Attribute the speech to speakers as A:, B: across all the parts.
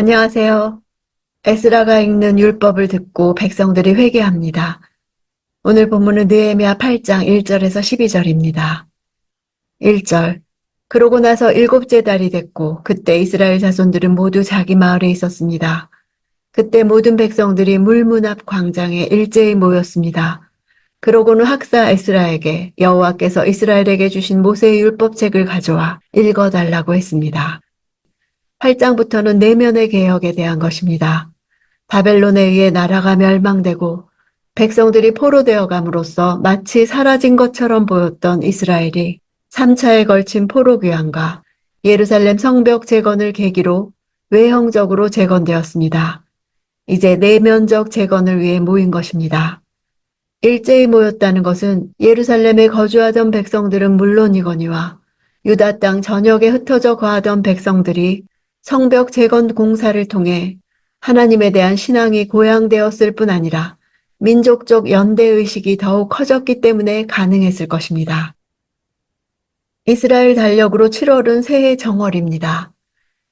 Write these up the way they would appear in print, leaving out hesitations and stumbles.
A: 안녕하세요. 에스라가 읽는 율법을 듣고 백성들이 회개합니다. 오늘 본문은 느헤미야 8장 1절에서 12절입니다. 1절. 그러고 나서 일곱째 달이 됐고 그때 이스라엘 자손들은 모두 자기 마을에 있었습니다. 그때 모든 백성들이 물문 앞 광장에 일제히 모였습니다. 그러고는 학사 에스라에게 여호와께서 이스라엘에게 주신 모세의 율법책을 가져와 읽어달라고 했습니다. 8장부터는 내면의 개혁에 대한 것입니다. 바벨론에 의해 나라가 멸망되고 백성들이 포로되어 감으로써 마치 사라진 것처럼 보였던 이스라엘이 3차에 걸친 포로 귀환과 예루살렘 성벽 재건을 계기로 외형적으로 재건되었습니다. 이제 내면적 재건을 위해 모인 것입니다. 일제히 모였다는 것은 예루살렘에 거주하던 백성들은 물론이거니와 유다 땅 전역에 흩어져 거하던 백성들이 성벽 재건 공사를 통해 하나님에 대한 신앙이 고양되었을 뿐 아니라 민족적 연대의식이 더욱 커졌기 때문에 가능했을 것입니다. 이스라엘 달력으로 7월은 새해 정월입니다.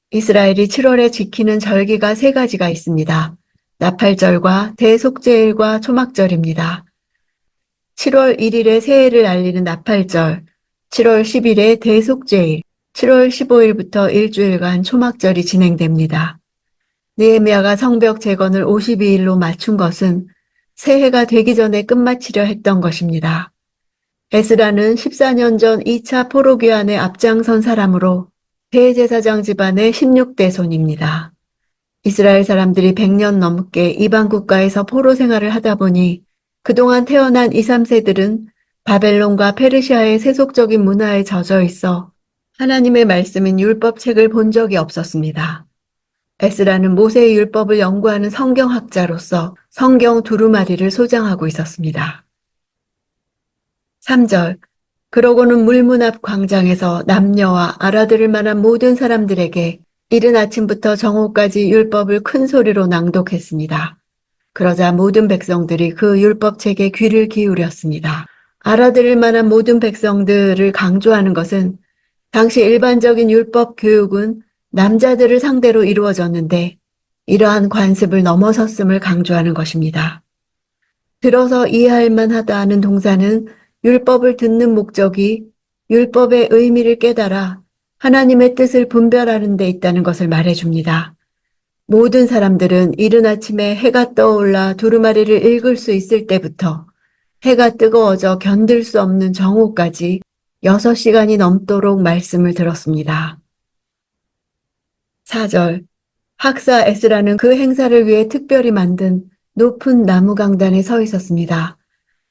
A: 이스라엘이 7월에 지키는 절기가 세 가지가 있습니다. 나팔절과 대속죄일과 초막절입니다. 7월 1일에 새해를 알리는 나팔절, 7월 10일에 대속죄일, 7월 15일부터 일주일간 초막절이 진행됩니다. 느헤미야가 성벽 재건을 52일로 맞춘 것은 새해가 되기 전에 끝마치려 했던 것입니다. 에스라는 14년 전 2차 포로 귀환에 앞장선 사람으로 대제사장 집안의 16대 손입니다. 이스라엘 사람들이 100년 넘게 이방 국가에서 포로 생활을 하다 보니 그동안 태어난 2, 3세들은 바벨론과 페르시아의 세속적인 문화에 젖어 있어 하나님의 말씀인 율법책을 본 적이 없었습니다. 에스라는 모세의 율법을 연구하는 성경학자로서 성경 두루마리를 소장하고 있었습니다. 3절. 그러고는 물문 앞 광장에서 남녀와 알아들을 만한 모든 사람들에게 이른 아침부터 정오까지 율법을 큰 소리로 낭독했습니다. 그러자 모든 백성들이 그 율법책에 귀를 기울였습니다. 알아들을 만한 모든 백성들을 강조하는 것은 당시 일반적인 율법 교육은 남자들을 상대로 이루어졌는데 이러한 관습을 넘어섰음을 강조하는 것입니다. 들어서 이해할 만하다 하는 동사는 율법을 듣는 목적이 율법의 의미를 깨달아 하나님의 뜻을 분별하는 데 있다는 것을 말해줍니다. 모든 사람들은 이른 아침에 해가 떠올라 두루마리를 읽을 수 있을 때부터 해가 뜨거워져 견딜 수 없는 정오까지 6시간이 넘도록 말씀을 들었습니다. 4절. 학사 에스라는 그 행사를 위해 특별히 만든 높은 나무 강단에 서 있었습니다.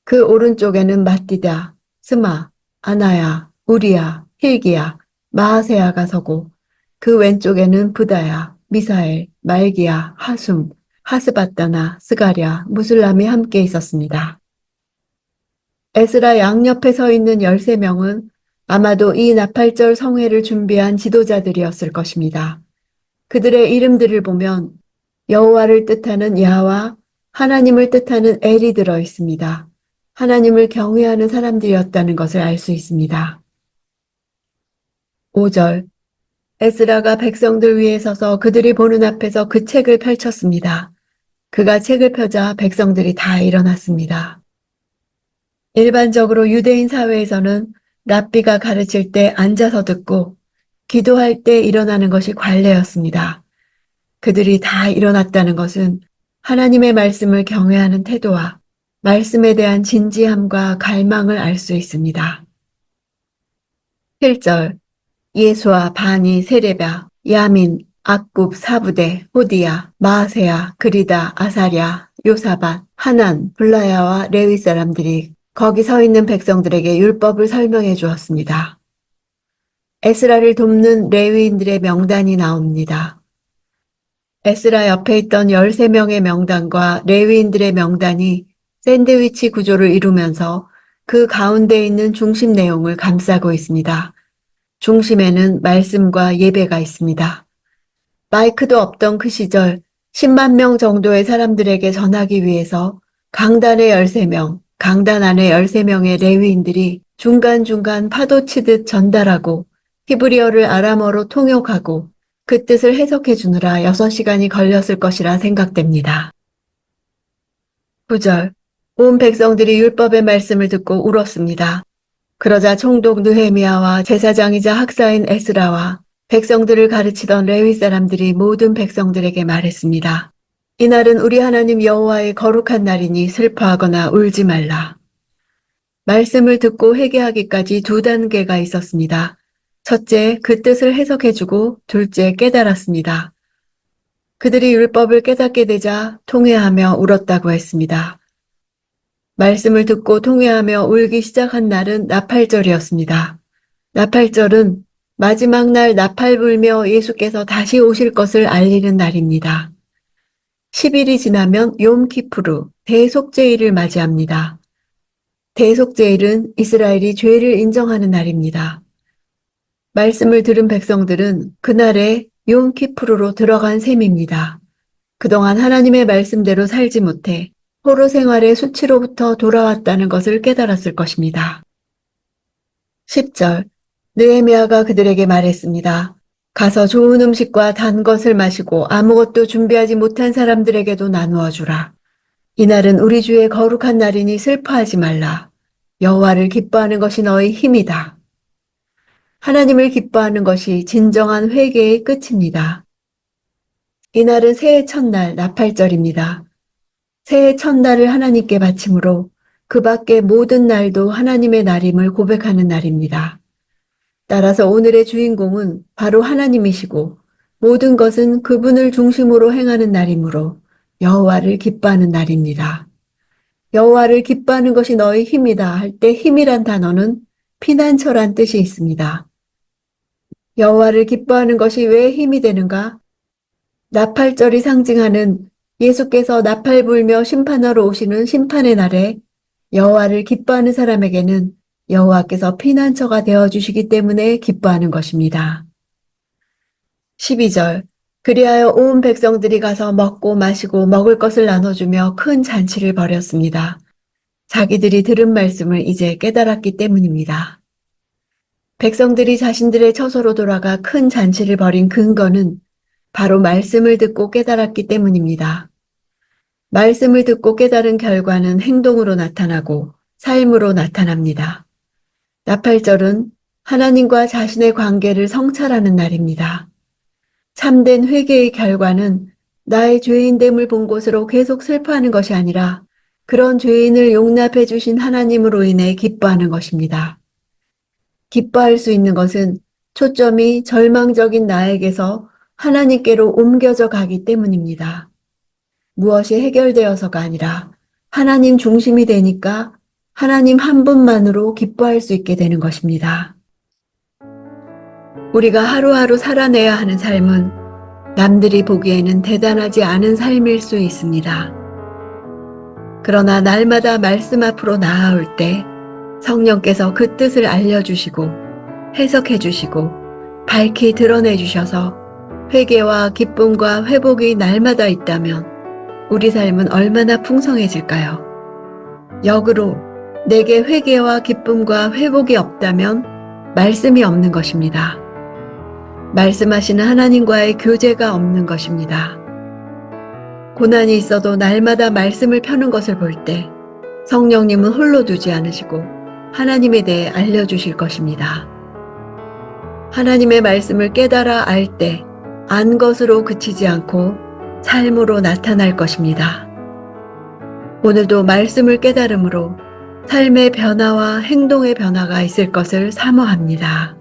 A: 그 오른쪽에는 마띠다, 스마, 아나야, 우리야, hil기야, 마아세야가 서고 그 왼쪽에는 부다야, 미사엘, 말기야, 하숨, 하스바다나, 스가랴, 무슬람이 함께 있었습니다. 에스라 양옆에 서 있는 13명은 아마도 이 나팔절 성회를 준비한 지도자들이었을 것입니다. 그들의 이름들을 보면 여호와를 뜻하는 야와 하나님을 뜻하는 엘이 들어 있습니다. 하나님을 경외하는 사람들이었다는 것을 알 수 있습니다. 5절. 에스라가 백성들 위에 서서 그들이 보는 앞에서 그 책을 펼쳤습니다. 그가 책을 펴자 백성들이 다 일어났습니다. 일반적으로 유대인 사회에서는 랍비가 가르칠 때 앉아서 듣고 기도할 때 일어나는 것이 관례였습니다. 그들이 다 일어났다는 것은 하나님의 말씀을 경외하는 태도와 말씀에 대한 진지함과 갈망을 알 수 있습니다. 7절. 예수와 바니, 세레랴, 야민, 악굽, 사부대, 호디야, 마아세야, 그리다, 아사랴, 요사밧, 하난, 블라야와 레위 사람들이 거기 서 있는 백성들에게 율법을 설명해 주었습니다. 에스라를 돕는 레위인들의 명단이 나옵니다. 에스라 옆에 있던 13명의 명단과 레위인들의 명단이 샌드위치 구조를 이루면서 그 가운데 있는 중심 내용을 감싸고 있습니다. 중심에는 말씀과 예배가 있습니다. 마이크도 없던 그 시절 10만 명 정도의 사람들에게 전하기 위해서 강단의 13명, 강단 안에 13명의 레위인들이 중간중간 파도 치듯 전달하고 히브리어를 아람어로 통역하고 그 뜻을 해석해 주느라 6시간이 걸렸을 것이라 생각됩니다. 9절. 온 백성들이 율법의 말씀을 듣고 울었습니다. 그러자 총독 느헤미야와 제사장이자 학사인 에스라와 백성들을 가르치던 레위 사람들이 모든 백성들에게 말했습니다. 이날은 우리 하나님 여호와의 거룩한 날이니 슬퍼하거나 울지 말라. 말씀을 듣고 회개하기까지 2단계가 있었습니다. 첫째, 그 뜻을 해석해주고 둘째, 깨달았습니다. 그들이 율법을 깨닫게 되자 통회하며 울었다고 했습니다. 말씀을 듣고 통회하며 울기 시작한 날은 나팔절이었습니다. 나팔절은 마지막 날 나팔 불며 예수께서 다시 오실 것을 알리는 날입니다. 10일이 지나면 욤키푸르, 대속죄일을 맞이합니다. 대속죄일은 이스라엘이 죄를 인정하는 날입니다. 말씀을 들은 백성들은 그날에 욤키푸르로 들어간 셈입니다. 그동안 하나님의 말씀대로 살지 못해 포로 생활의 수치로부터 돌아왔다는 것을 깨달았을 것입니다. 10절. 느헤미야가 그들에게 말했습니다. 가서 좋은 음식과 단 것을 마시고 아무것도 준비하지 못한 사람들에게도 나누어 주라. 이날은 우리 주의 거룩한 날이니 슬퍼하지 말라. 여호와를 기뻐하는 것이 너의 힘이다. 하나님을 기뻐하는 것이 진정한 회개의 끝입니다. 이날은 새해 첫날 나팔절입니다. 새해 첫날을 하나님께 바치므로 그 밖의 모든 날도 하나님의 날임을 고백하는 날입니다. 따라서 오늘의 주인공은 바로 하나님이시고 모든 것은 그분을 중심으로 행하는 날이므로 여호와를 기뻐하는 날입니다. 여호와를 기뻐하는 것이 너의 힘이다 할 때 힘이란 단어는 피난처란 뜻이 있습니다. 여호와를 기뻐하는 것이 왜 힘이 되는가? 나팔절이 상징하는 예수께서 나팔 불며 심판하러 오시는 심판의 날에 여호와를 기뻐하는 사람에게는 여호와께서 피난처가 되어주시기 때문에 기뻐하는 것입니다. 12절. 그리하여 온 백성들이 가서 먹고 마시고 먹을 것을 나눠주며 큰 잔치를 벌였습니다. 자기들이 들은 말씀을 이제 깨달았기 때문입니다. 백성들이 자신들의 처소로 돌아가 큰 잔치를 벌인 근거는 바로 말씀을 듣고 깨달았기 때문입니다. 말씀을 듣고 깨달은 결과는 행동으로 나타나고 삶으로 나타납니다. 나팔절은 하나님과 자신의 관계를 성찰하는 날입니다. 참된 회개의 결과는 나의 죄인됨을 본 곳으로 계속 슬퍼하는 것이 아니라 그런 죄인을 용납해 주신 하나님으로 인해 기뻐하는 것입니다. 기뻐할 수 있는 것은 초점이 절망적인 나에게서 하나님께로 옮겨져 가기 때문입니다. 무엇이 해결되어서가 아니라 하나님 중심이 되니까 하나님 한 분만으로 기뻐할 수 있게 되는 것입니다. 우리가 하루하루 살아내야 하는 삶은 남들이 보기에는 대단하지 않은 삶일 수 있습니다. 그러나 날마다 말씀 앞으로 나아올 때 성령께서 그 뜻을 알려주시고 해석해 주시고 밝히 드러내 주셔서 회개와 기쁨과 회복이 날마다 있다면 우리 삶은 얼마나 풍성해질까요? 역으로 내게 회개와 기쁨과 회복이 없다면 말씀이 없는 것입니다. 말씀하시는 하나님과의 교제가 없는 것입니다. 고난이 있어도 날마다 말씀을 펴는 것을 볼 때 성령님은 홀로 두지 않으시고 하나님에 대해 알려주실 것입니다. 하나님의 말씀을 깨달아 알 때 안 것으로 그치지 않고 삶으로 나타날 것입니다. 오늘도 말씀을 깨달음으로 삶의 변화와 행동의 변화가 있을 것을 사모합니다.